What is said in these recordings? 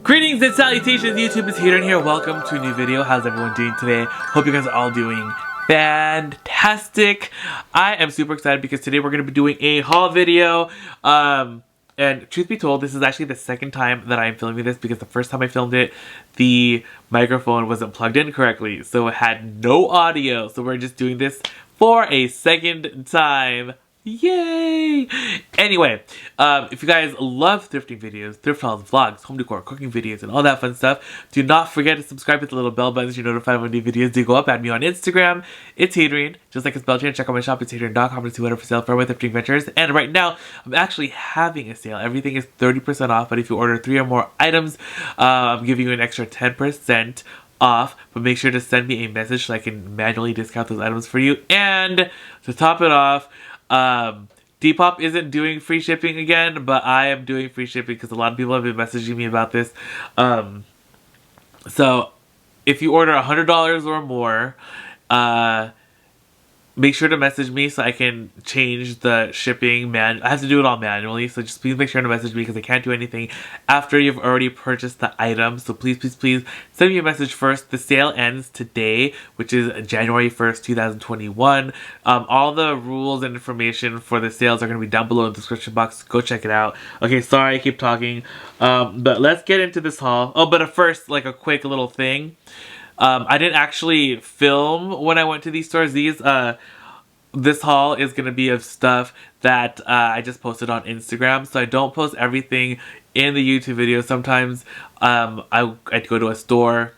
Greetings and salutations, YouTube. It's Hadrian here. Welcome to a new video. How's everyone doing today? Hope you guys are all doing fantastic. I am super excited because today we're going to be doing a haul video. And truth be told, this is actually the second time that I'm filming this because the first time I filmed it, the microphone wasn't plugged in correctly, so it had no audio. So we're just doing this for a second time. Yay! Anyway, if you guys love thrifting videos, thrift hauls, vlogs, home decor, cooking videos, and all that fun stuff, do not forget to subscribe with the little bell button so you're notified when new videos do go up. Add me on Instagram. It's Hadrian, just like it's spelled here. Check out my shop. It's Hadrian.com to see whatever for sale for my thrifting ventures. And right now, I'm actually having a sale. Everything is 30% off, but if you order 3 or more items, I'm giving you an extra 10% off, but make sure to send me a message so I can manually discount those items for you. And to top it off, Depop isn't doing free shipping again, but I am doing free shipping because a lot of people have been messaging me about this. So if you order $100 or more, make sure to message me so I can change the shipping. I have to do it all manually, so just please make sure to message me because I can't do anything after you've already purchased the item. So please send me a message first. The sale ends today, which is January 1st, 2021. All the rules and information for the sales are going to be down below in the description box. Go check it out. Okay, sorry I keep talking, but let's get into this haul. Oh, but first, like a quick little thing. I didn't actually film when I went to these stores. This haul is going to be of stuff that I just posted on Instagram. So I don't post everything in the YouTube video. Sometimes I'd go to a store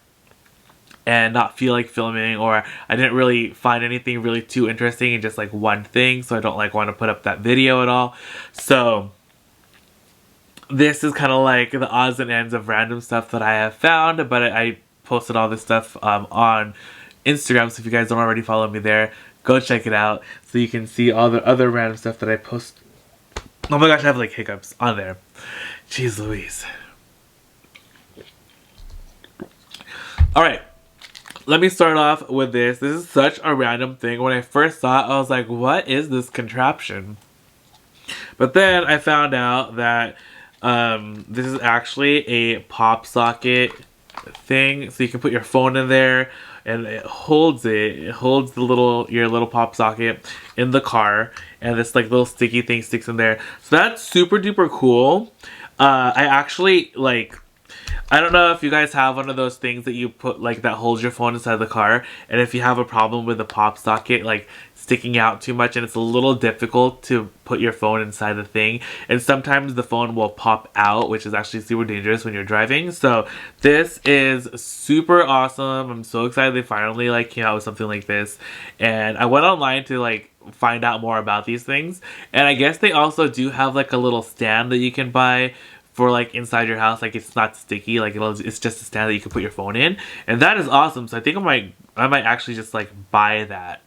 and not feel like filming, or I didn't really find anything really too interesting in just like one thing. So I don't like want to put up that video at all. So this is kind of like the odds and ends of random stuff that I have found, but I posted all this stuff on Instagram, so if you guys don't already follow me there, go check it out so you can see all the other random stuff that I post. Oh my gosh, I have like hiccups on there. Jeez Louise. Alright, let me start off with this. This is such a random thing. When I first saw it, I was like, what is this contraption? But then I found out that this is actually a pop socket thing, so you can put your phone in there and it holds your little pop socket in the car, and this like little sticky thing sticks in there. So that's super duper cool. I actually I don't know if you guys have one of those things that you put like that holds your phone inside the car, and if you have a problem with the pop socket like sticking out too much and it's a little difficult to put your phone inside the thing, and sometimes the phone will pop out, which is actually super dangerous when you're driving. So this is super awesome. I'm so excited they finally like came out with something like this, and I went online to like find out more about these things, and I guess they also do have like a little stand that you can buy for like inside your house. Like it's not sticky, like it's just a stand that you can put your phone in, and that is awesome. So I think I might actually just like buy that.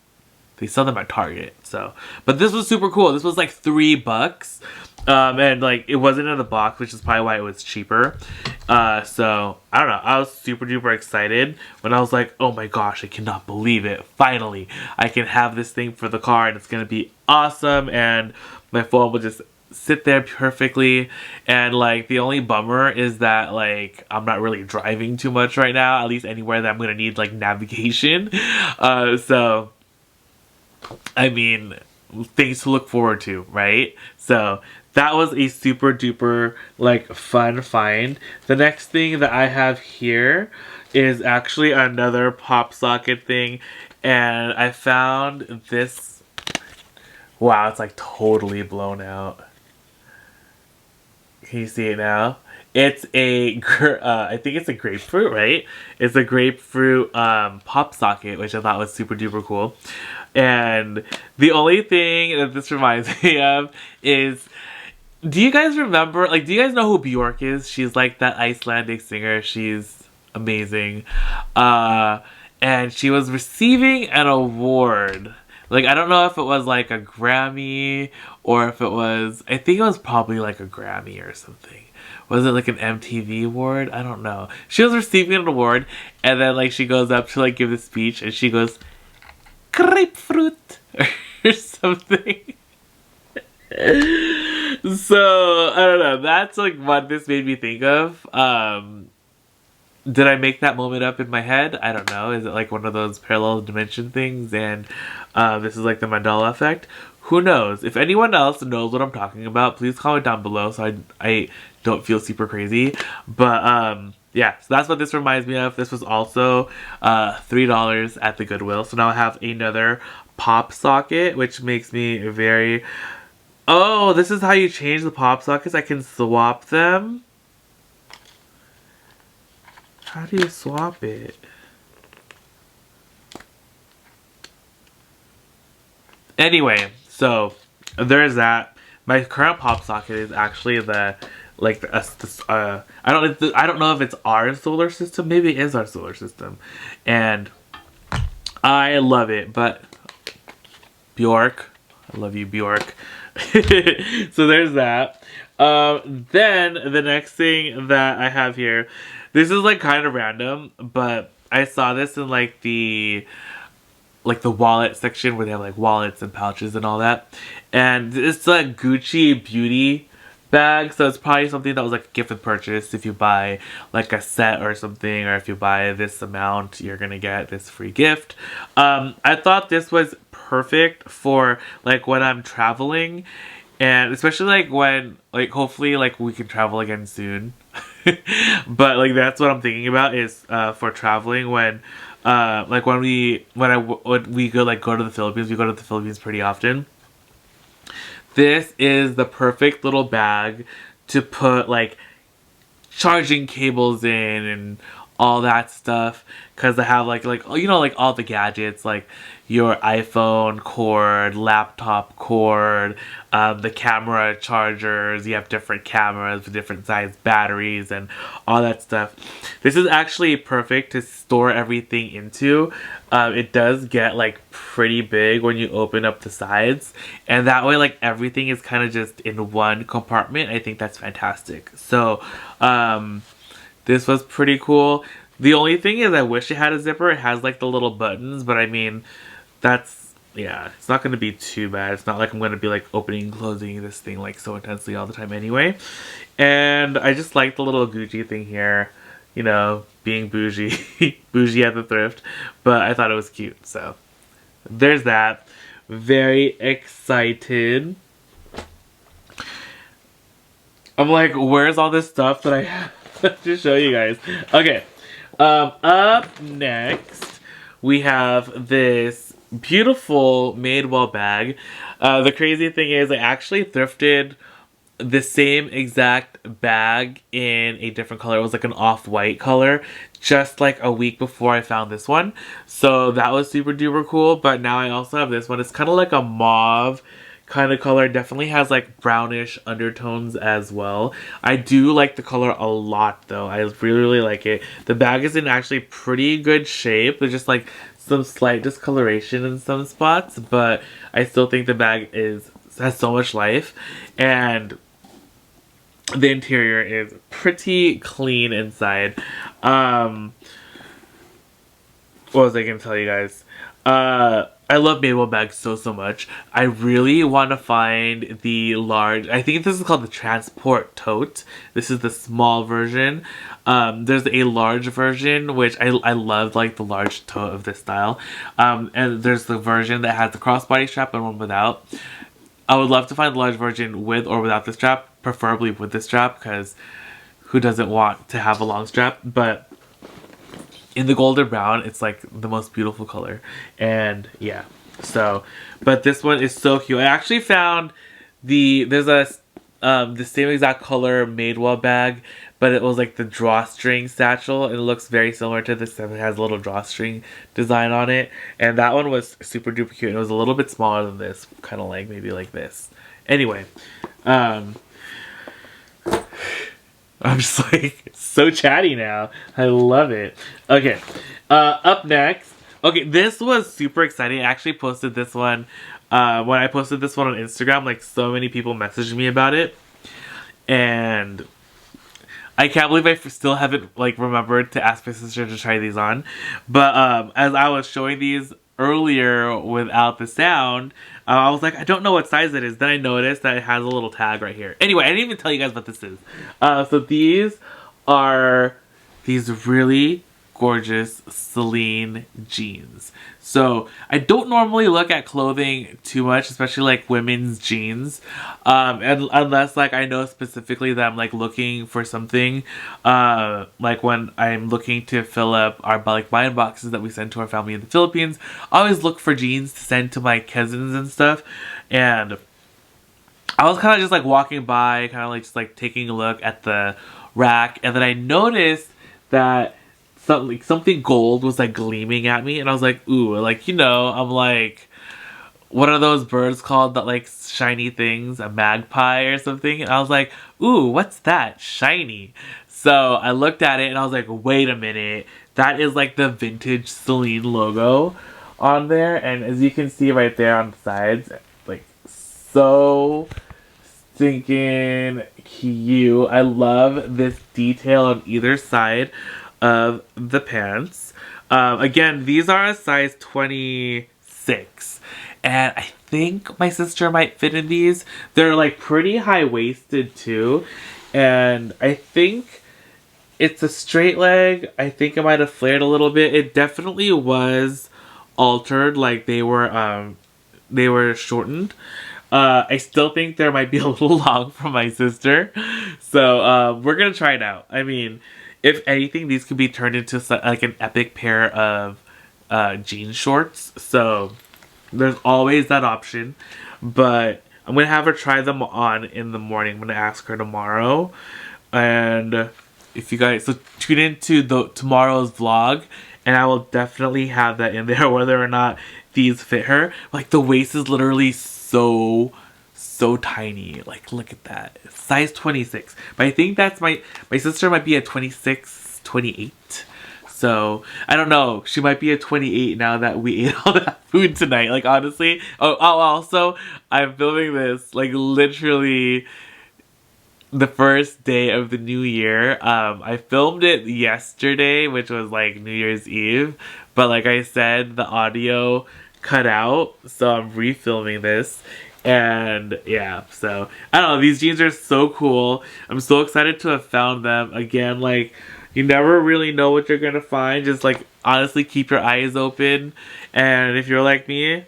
They sell them at Target. So, but this was super cool. This was like $3, and like it wasn't in the box, which is probably why it was cheaper. So I don't know, I was super duper excited when I was like, oh my gosh, I cannot believe it, finally I can have this thing for the car and it's gonna be awesome, and my phone will just sit there perfectly. And like the only bummer is that like I'm not really driving too much right now, at least anywhere that I'm gonna need like navigation. So I mean, things to look forward to, right? So that was a super duper like fun find. The next thing that I have here is actually another pop socket thing, and I found this. Wow, it's like totally blown out. Can you see it now? It's a, I think it's a grapefruit, right? It's a grapefruit pop socket, which I thought was super duper cool. And the only thing that this reminds me of is, do you guys remember, like, do you guys know who Bjork is? She's like that Icelandic singer. She's amazing. And she was receiving an award. Like, I don't know if it was like a Grammy or if it was, I think it was probably like a Grammy or something. Was it like an MTV award? I don't know. She was receiving an award, and then like she goes up to like give the speech, and she goes, grapefruit or something. So, I don't know. That's like what this made me think of. Did I make that moment up in my head? I don't know. Is it like one of those parallel dimension things and this is like the Mandela effect? Who knows? If anyone else knows what I'm talking about, please comment down below so I don't feel super crazy. But yeah, so that's what this reminds me of. This was also $3 at the Goodwill. So now I have another pop socket, which makes me very... Oh, this is how you change the pop sockets. I can swap them. How do you swap it? Anyway, so there's that. My current pop socket is actually the I don't know if it's our solar system. Maybe it is our solar system, and I love it. But Bjork, I love you, Bjork. So there's that. Then the next thing that I have here, this is like kind of random, but I saw this in like the wallet section where they have like wallets and pouches and all that. And it's a Gucci beauty bag, so it's probably something that was like a gift with purchase. If you buy like a set or something, or if you buy this amount, you're gonna get this free gift. I thought this was perfect for like when I'm traveling, and especially like when like hopefully like we can travel again soon. But like that's what I'm thinking about is for traveling when like when we go to the Philippines. We go to the Philippines pretty often. This is the perfect little bag to put like charging cables in and all that stuff, because I have like you know, like all the gadgets, like your iPhone cord, laptop cord, the camera chargers. You have different cameras with different size batteries and all that stuff. This is actually perfect to store everything into. It does get like pretty big when you open up the sides, and that way like everything is kind of just in one compartment. I think that's fantastic. So this was pretty cool. The only thing is I wish it had a zipper. It has like the little buttons, but I mean, that's, yeah, it's not going to be too bad. It's not like I'm going to be like opening and closing this thing like so intensely all the time anyway. And I just like the little Gucci thing here, you know, being bougie, bougie at the thrift, but I thought it was cute. So there's that. Very excited. I'm like, where's all this stuff that I have to show you guys? Okay. Up next, we have this beautiful Madewell bag. The crazy thing is I actually thrifted the same exact bag in a different color. It was like an off-white color just like a week before I found this one. So that was super duper cool. But now I also have this one. It's kind of like a mauve kind of color. Definitely has like brownish undertones as well. I do like the color a lot though. I really like it. The bag is in actually pretty good shape. There's just like some slight discoloration in some spots, but I still think the bag has so much life, and the interior is pretty clean inside. What was I gonna tell you guys? I love Madewell bags so much. I really want to find the large, I think this is called the Transport Tote. This is the small version. There's a large version, which I love like the large tote of this style. And there's the version that has the crossbody strap and one without. I would love to find the large version with or without the strap, preferably with the strap, because who doesn't want to have a long strap? But in the golden brown, it's like the most beautiful color. And yeah, so, but this one is so cute. I actually found there's the same exact color Madewell bag, but it was like the drawstring satchel, and it looks very similar to this. It has a little drawstring design on it, and that one was super duper cute. It was a little bit smaller than this, kind of like maybe like this. Anyway, I'm just like so chatty now. I love it. Okay, up next. Okay, this was super exciting. I actually posted this one. When I posted this one on Instagram, like so many people messaged me about it. And I can't believe I still haven't like remembered to ask my sister to try these on. But as I was showing these earlier without the sound, I was like, I don't know what size it is. Then I noticed that it has a little tag right here. Anyway, I didn't even tell you guys what this is. So these are these really gorgeous Celine jeans. So I don't normally look at clothing too much, especially like women's jeans, and unless like I know specifically that I'm like looking for something, like when I'm looking to fill up our like buying boxes that we send to our family in the Philippines. I always look for jeans to send to my cousins and stuff, and I was kind of just like walking by, kind of like just like taking a look at the rack, and then I noticed that something gold was like gleaming at me, and I was like, ooh, like, you know, I'm like, what are those birds called that like shiny things? A magpie or something? And I was like, ooh, what's that? Shiny. So I looked at it and I was like, wait a minute, that is like the vintage Celine logo on there, and as you can see right there on the sides, like so stinking cute. I love this detail on either side of the pants. Again, these are a size 26, and I think my sister might fit in these. They're like pretty high-waisted too, and I think it's a straight leg. I think it might have flared a little bit. It definitely was altered, like they were shortened. I still think there might be a little long for my sister, so we're gonna try it out. I mean, if anything, these could be turned into like an epic pair of jean shorts. So there's always that option. But I'm going to have her try them on in the morning. I'm going to ask her tomorrow. And if you guys... So tune into tomorrow's vlog. And I will definitely have that in there, whether or not these fit her. Like, the waist is literally so tiny. Like, look at that. Size 26. But I think that's my sister might be a 26, 28. So, I don't know. She might be a 28 now that we ate all that food tonight. Like, honestly. Oh, also, I'm filming this, like, literally the first day of the new year. I filmed it yesterday, which was, like, New Year's Eve. But, like I said, the audio cut out. So, I'm refilming this. And yeah, so I don't know, these jeans are so cool. I'm so excited to have found them. Again, like, you never really know what you're gonna find. Just like, honestly, keep your eyes open, and if you're like me,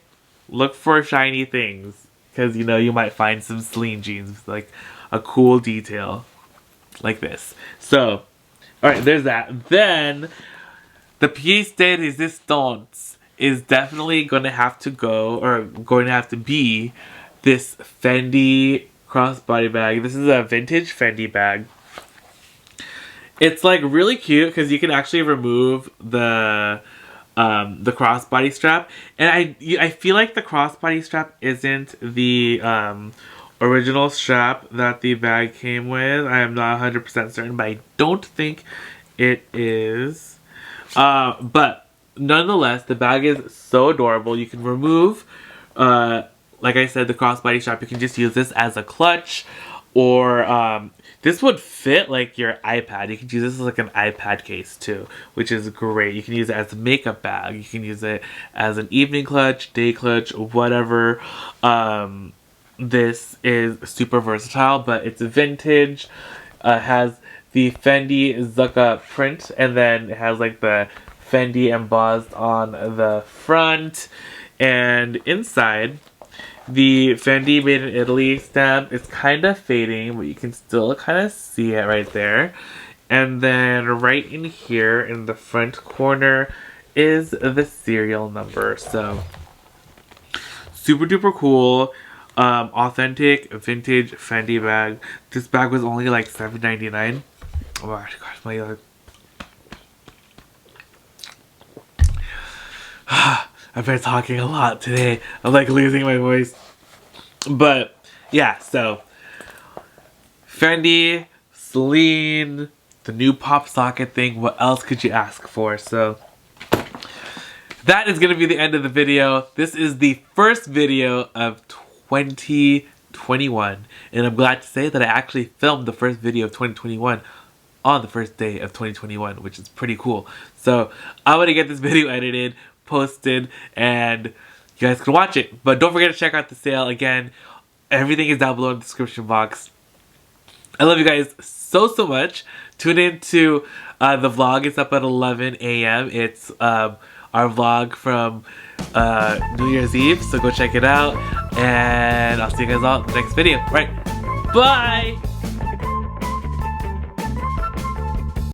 look for shiny things, because you know you might find some Celine jeans with like a cool detail like this. So alright, there's that. Then the pièce de résistance is definitely going to have to go, or going to have to be, this Fendi crossbody bag. This is a vintage Fendi bag. It's like really cute because you can actually remove the crossbody strap, and I feel like the crossbody strap isn't the original strap that the bag came with. I am not 100% certain, but I don't think it is. But nonetheless, the bag is so adorable. You can remove, like I said, the crossbody strap. You can just use this as a clutch, or this would fit like your iPad. You can use this as like an iPad case too, which is great. You can use it as a makeup bag. You can use it as an evening clutch, day clutch, whatever. This is super versatile, but it's vintage. Has the Fendi Zucca print, and then it has like the Fendi embossed on the front, and inside the Fendi Made in Italy stamp is kind of fading, but you can still kind of see it right there. And then right in here in the front corner is the serial number. So super duper cool. Authentic vintage Fendi bag. This bag was only like $7.99. Oh my gosh, my I've been talking a lot today. I'm like losing my voice. But yeah, so Fendi, Celine, the new pop socket thing. What else could you ask for? So that is going to be the end of the video. This is the first video of 2021. And I'm glad to say that I actually filmed the first video of 2021 on the first day of 2021, which is pretty cool. So I'm going to get this video edited, posted and you guys can watch it. But don't forget to check out the sale. Again, everything is down below in the description box. I love you guys so much. Tune in to the vlog. It's up at 11 a.m. It's our vlog from New Year's Eve. So go check it out. And I'll see you guys all in the next video. All right. Bye!